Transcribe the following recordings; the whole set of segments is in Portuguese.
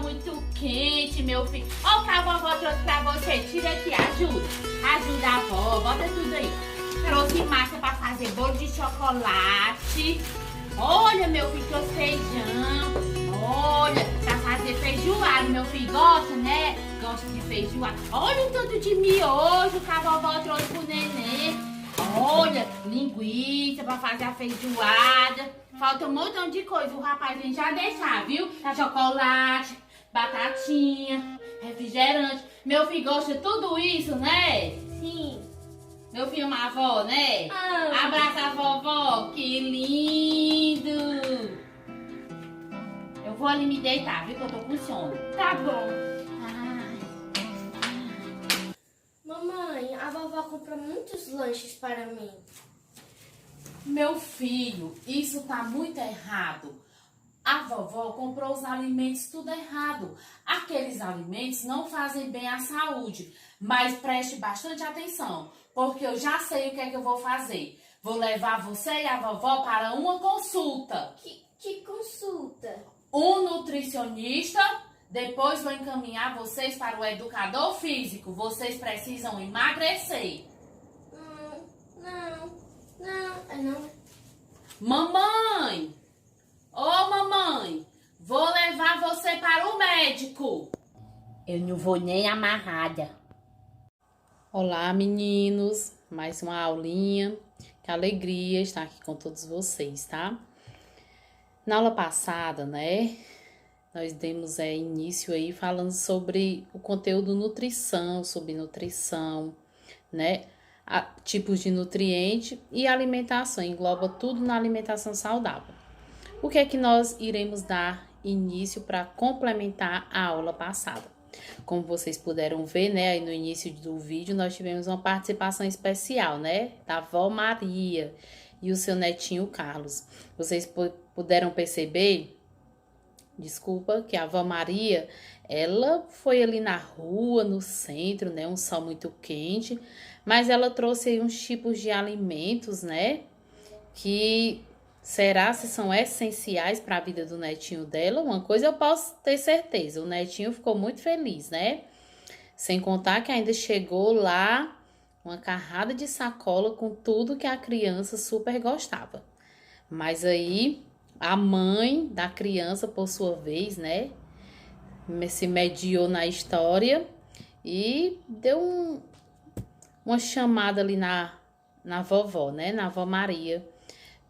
muito quente, meu filho. Olha o que a vovó trouxe pra você. Tira aqui, ajuda. Ajuda a avó, bota tudo aí. Trouxe massa pra fazer bolo de chocolate. Olha, meu filho, trouxe feijão. Olha, pra fazer feijoada. Meu filho gosta, né? Gosta de feijoada. Olha o tanto de miojo que a vovó trouxe pro neném. Olha, linguiça pra fazer a feijoada. Falta um montão de coisa. O rapazinho já deixar, viu? Chocolate, batatinha, refrigerante. Meu filho gosta de tudo isso, né? Sim. Meu filho, uma avó, né? Ah. Abraça a vovó. Que lindo. Eu vou ali me deitar, viu? Que eu tô com sono. Tá bom. Ai. Mamãe, a vovó comprou muitos lanches para mim. Meu filho, isso tá muito errado. A vovó comprou os alimentos tudo errado. Aqueles alimentos não fazem bem à saúde. Mas preste bastante atenção, porque eu já sei o que é que eu vou fazer. Vou levar você e a vovó para uma consulta. Que consulta? Um nutricionista, depois vou encaminhar vocês para o educador físico. Vocês precisam emagrecer. Não. Mamãe! Ô mamãe! Vou levar você para o médico. Eu não vou nem amarrada. Olá, meninos. Mais uma aulinha. Que alegria estar aqui com todos vocês, tá? Na aula passada, né? Nós demos início aí falando sobre o conteúdo nutrição, sobre nutrição, né? Tipos de nutriente e alimentação, engloba tudo na alimentação saudável. O que é que nós iremos dar início para complementar a aula passada? Como vocês puderam ver, né, aí no início do vídeo nós tivemos uma participação especial, né, da avó Maria e o seu netinho Carlos. Vocês puderam perceber, que a avó Maria, ela foi ali na rua, no centro, né, um sol muito quente, mas ela trouxe aí uns tipos de alimentos, né, que se são essenciais para a vida do netinho dela. Uma coisa eu posso ter certeza, o netinho ficou muito feliz, né? Sem contar que ainda chegou lá uma carrada de sacola com tudo que a criança super gostava. Mas aí a mãe da criança, por sua vez, né, se mediou na história e deu uma chamada ali na vovó, né, na avó Maria,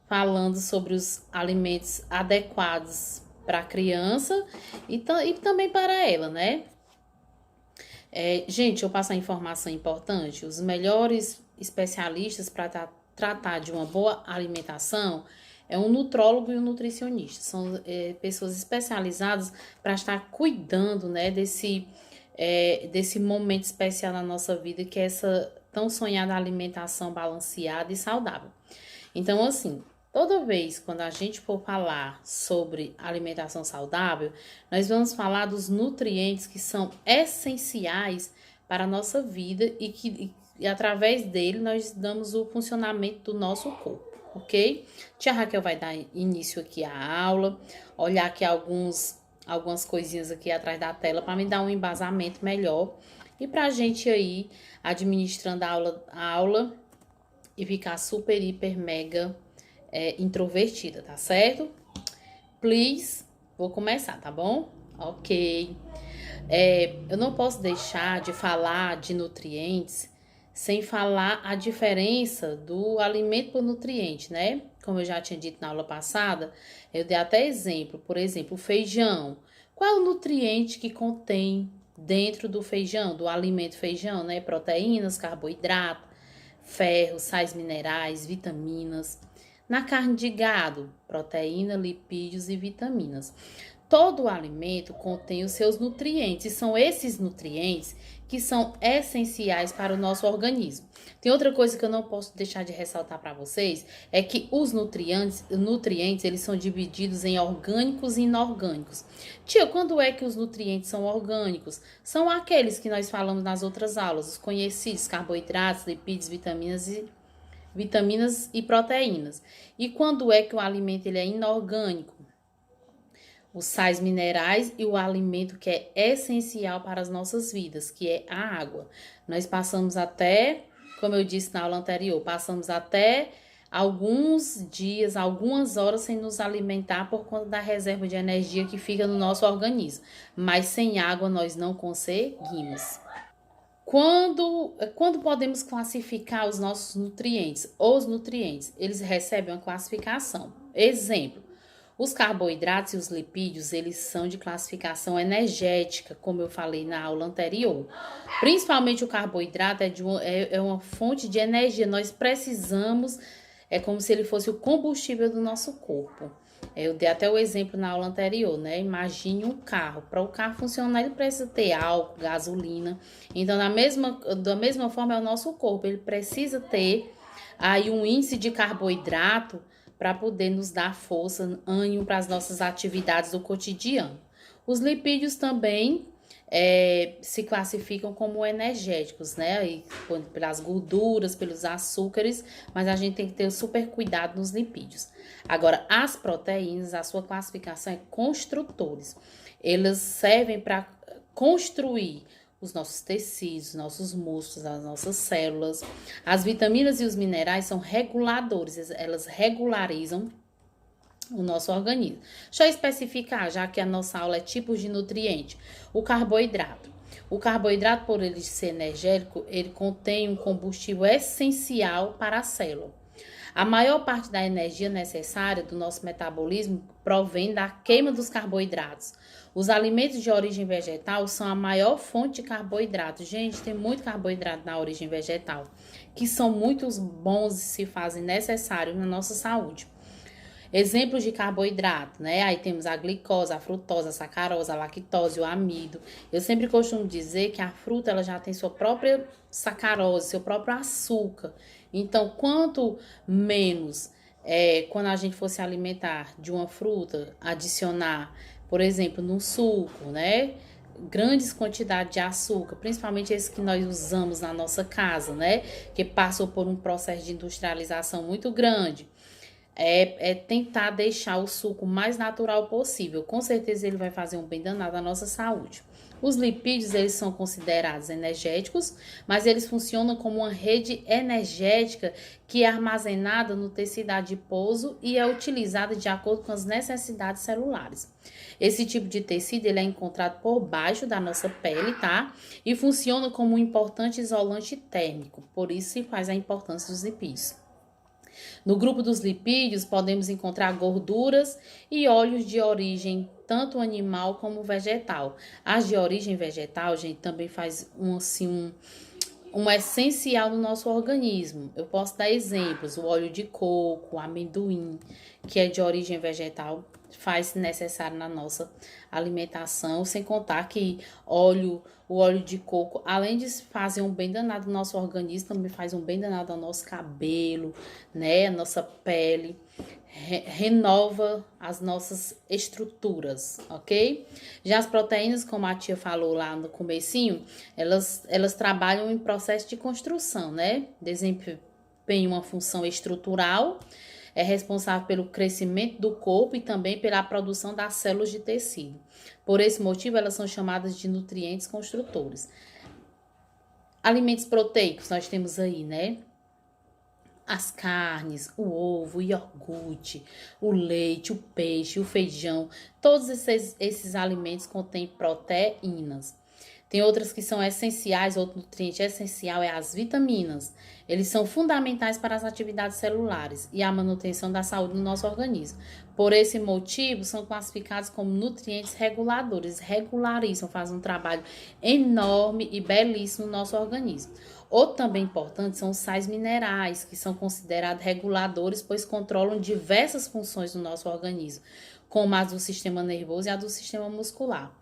falando sobre os alimentos adequados para a criança e também para ela, né? Gente, eu passo a informação importante. Os melhores especialistas para tratar de uma boa alimentação é um nutrólogo e um nutricionista. São pessoas especializadas para estar cuidando, né, desse momento especial na nossa vida, que é essa tão sonhada alimentação balanceada e saudável. Então, assim, toda vez quando a gente for falar sobre alimentação saudável, nós vamos falar dos nutrientes que são essenciais para a nossa vida e através dele nós damos o funcionamento do nosso corpo, ok? Tia Raquel vai dar início aqui à aula, olhar aqui algumas coisinhas aqui atrás da tela para me dar um embasamento melhor e para a gente aí administrando a aula e ficar super, hiper, mega introvertida, tá certo? Please, vou começar, tá bom? Ok. Eu não posso deixar de falar de nutrientes sem falar a diferença do alimento por nutriente, né? Como eu já tinha dito na aula passada, eu dei até exemplo. Por exemplo, o feijão. Qual é o nutriente que contém dentro do feijão, do alimento feijão, né? Proteínas, carboidrato, ferro, sais minerais, vitaminas. Na carne de gado, proteína, lipídios e vitaminas. Todo alimento contém os seus nutrientes, e são esses nutrientes que são essenciais para o nosso organismo. Tem outra coisa que eu não posso deixar de ressaltar para vocês, é que os nutrientes, eles são divididos em orgânicos e inorgânicos. Tia, quando é que os nutrientes são orgânicos? São aqueles que nós falamos nas outras aulas, os conhecidos, carboidratos, lipídios, vitaminas e proteínas. E quando é que o alimento ele é inorgânico? os sais minerais e o alimento que é essencial para as nossas vidas, que é a água. Nós passamos até, como eu disse na aula anterior, passamos até alguns dias, algumas horas sem nos alimentar por conta da reserva de energia que fica no nosso organismo. Mas sem água nós não conseguimos. Quando podemos classificar os nossos nutrientes? Os nutrientes, eles recebem uma classificação. Exemplo, os carboidratos e os lipídios, eles são de classificação energética, como eu falei na aula anterior. Principalmente o carboidrato é uma fonte de energia. Nós precisamos, é como se ele fosse o combustível do nosso corpo. Eu dei até o exemplo na aula anterior, né? Imagine um carro. Para o carro funcionar, ele precisa ter álcool, gasolina. Então, da mesma forma, é o nosso corpo. Ele precisa ter aí um índice de carboidrato para poder nos dar força, ânimo para as nossas atividades do cotidiano. Os lipídios também se classificam como energéticos, né? E pelas gorduras, pelos açúcares, mas a gente tem que ter super cuidado nos lipídios. Agora, as proteínas, a sua classificação é construtores. Elas servem para construir os nossos tecidos, nossos músculos, as nossas células. As vitaminas e os minerais são reguladores, elas regularizam o nosso organismo. Deixa eu especificar, já que a nossa aula é tipos de nutriente. O carboidrato. O carboidrato, por ele ser energético, ele contém um combustível essencial para a célula. A maior parte da energia necessária do nosso metabolismo provém da queima dos carboidratos. Os alimentos de origem vegetal são a maior fonte de carboidrato. Gente, tem muito carboidrato na origem vegetal, que são muito bons e se fazem necessários na nossa saúde. Exemplos de carboidrato, né? Aí temos a glicose, a frutose, a sacarose, a lactose, o amido. Eu sempre costumo dizer que a fruta ela já tem sua própria sacarose, seu próprio açúcar. Então, quanto menos quando a gente for se alimentar de uma fruta, adicionar, por exemplo, no suco, né? Grandes quantidades de açúcar, principalmente esse que nós usamos na nossa casa, né? Que passou por um processo de industrialização muito grande. Tentar deixar o suco mais natural possível. Com certeza ele vai fazer um bem danado à nossa saúde. Os lipídios, eles são considerados energéticos, mas eles funcionam como uma rede energética que é armazenada no tecido adiposo e é utilizada de acordo com as necessidades celulares. Esse tipo de tecido ele é encontrado por baixo da nossa pele, tá? E funciona como um importante isolante térmico, por isso se faz a importância dos lipídios. No grupo dos lipídios, podemos encontrar gorduras e óleos de origem tanto animal como vegetal. As de origem vegetal, gente, também faz um essencial no nosso organismo. Eu posso dar exemplos, o óleo de coco, o amendoim, que é de origem vegetal, faz necessário na nossa alimentação, sem contar que o óleo de coco, além de fazer um bem danado no nosso organismo, também faz um bem danado ao nosso cabelo, né, a nossa pele, renova as nossas estruturas, ok? Já as proteínas, como a tia falou lá no comecinho, elas trabalham em processo de construção, né? Desempenham uma função estrutural, é responsável pelo crescimento do corpo e também pela produção das células de tecido. Por esse motivo, elas são chamadas de nutrientes construtores. Alimentos proteicos nós temos aí, né? As carnes, o ovo, o iogurte, o leite, o peixe, o feijão, todos esses alimentos contêm proteínas. Tem outras que são essenciais, outro nutriente essencial é as vitaminas. Eles são fundamentais para as atividades celulares e a manutenção da saúde do nosso organismo. Por esse motivo, são classificados como nutrientes reguladores, regularizam, fazem um trabalho enorme e belíssimo no nosso organismo. Outro também importante são os sais minerais, que são considerados reguladores, pois controlam diversas funções do nosso organismo, como as do sistema nervoso e a do sistema muscular.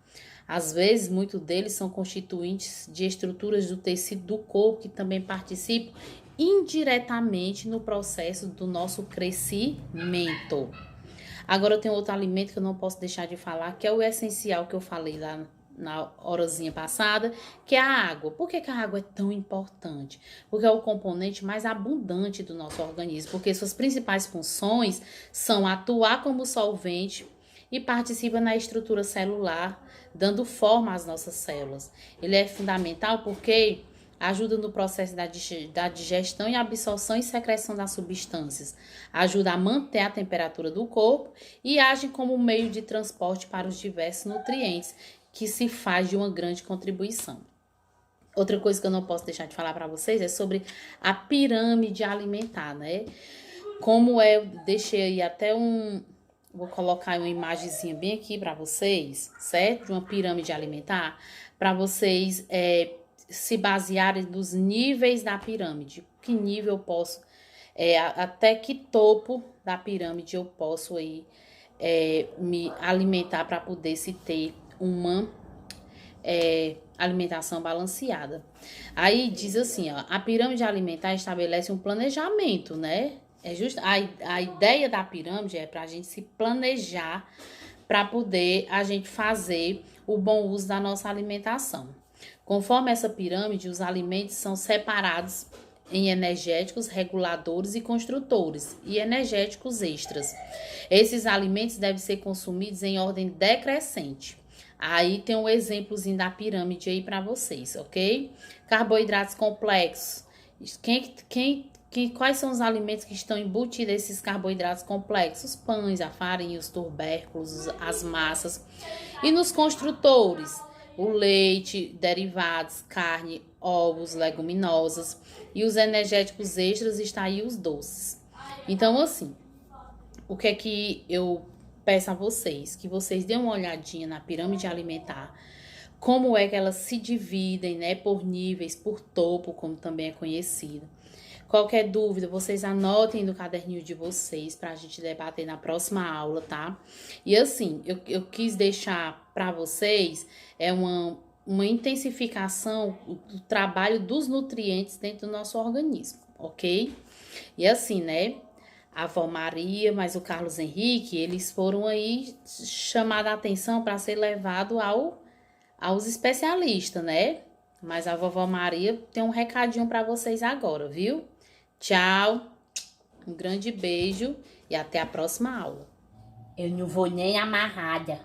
Às vezes, muitos deles são constituintes de estruturas do tecido do corpo que também participam indiretamente no processo do nosso crescimento. Agora, tem outro alimento que eu não posso deixar de falar, que é o essencial que eu falei lá na horazinha passada, que é a água. Por que a água é tão importante? Porque é o componente mais abundante do nosso organismo, porque suas principais funções são atuar como solvente e participa na estrutura celular, dando forma às nossas células. Ele é fundamental porque ajuda no processo da digestão e absorção e secreção das substâncias, ajuda a manter a temperatura do corpo e age como meio de transporte para os diversos nutrientes, que se faz de uma grande contribuição. Outra coisa que eu não posso deixar de falar para vocês é sobre a pirâmide alimentar, né? Como deixei aí até vou colocar uma imagenzinha bem aqui para vocês, certo? De uma pirâmide alimentar, para vocês se basearem nos níveis da pirâmide. Que nível eu posso, até que topo da pirâmide eu posso aí me alimentar para poder se ter uma alimentação balanceada. Aí diz assim, ó, a pirâmide alimentar estabelece um planejamento, né? A ideia da pirâmide é para a gente se planejar para poder a gente fazer o bom uso da nossa alimentação. Conforme essa pirâmide, os alimentos são separados em energéticos, reguladores e construtores, e energéticos extras. Esses alimentos devem ser consumidos em ordem decrescente. Aí tem um exemplozinho da pirâmide aí para vocês, ok? Carboidratos complexos. Quais são os alimentos que estão embutidos nesses carboidratos complexos? Os pães, a farinha, os tubérculos, as massas. E nos construtores, o leite, derivados, carne, ovos, leguminosas. E os energéticos extras estão aí os doces. Então, assim, o que é que eu peço a vocês? Que vocês dêem uma olhadinha na pirâmide alimentar. Como é que elas se dividem, né? Por níveis, por topo, como também é conhecido. Qualquer dúvida, vocês anotem no caderninho de vocês para a gente debater na próxima aula, tá? E assim, eu quis deixar para vocês uma intensificação do trabalho dos nutrientes dentro do nosso organismo, ok? E assim, né? A avó Maria, mas o Carlos Henrique, eles foram aí chamar a atenção para ser levado aos especialistas, né? Mas a vovó Maria tem um recadinho para vocês agora, viu? Tchau, um grande beijo e até a próxima aula. Eu não vou nem amarrada.